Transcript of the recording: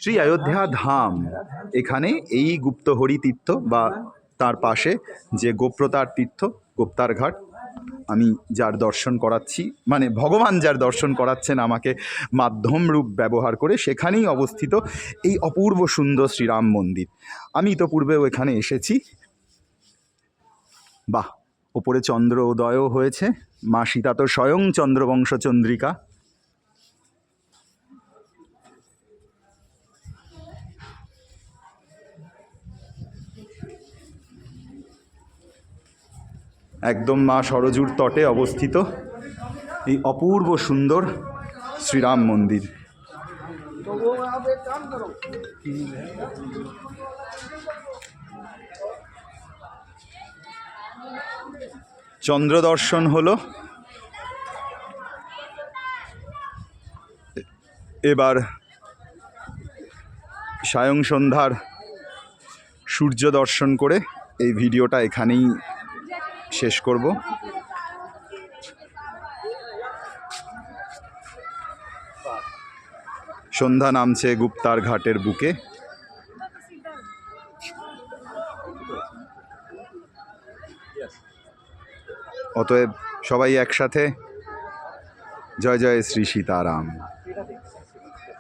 শ্রী অযোধ্যা ধাম, এখানে এই গুপ্তহরি তীর্থ বা তার পাশে যে গোপ্রতার তীর্থ, গোপ্তার ঘাট, আমি যার দর্শন করাচ্ছি, মানে ভগবান যার দর্শন করাচ্ছেন আমাকে মাধ্যম রূপ ব্যবহার করে, সেখানেই অবস্থিত এই অপূর্ব সুন্দর শ্রীরাম মন্দির। আমি ইতোপূর্বেও এখানে এসেছি। বাহ, ওপরে চন্দ্র উদয়ও হয়েছে, মা সীতা তো স্বয়ং চন্দ্রবংশ চন্দ্রিকা। একদম মা সরজুর তটে অবস্থিত এই অপূর্ব সুন্দর শ্রীরাম মন্দির। চন্দ্র দর্শন হলো, এবার সায়ং সন্ধ্যার সূর্য দর্শন করে এই ভিডিওটা এখানেই শেষ করব। সন্ধ্যা নামছে গুপ্তার ঘাটের বুকে। অতএব সবাই একসাথে জয় জয় শ্রী সীতারাম।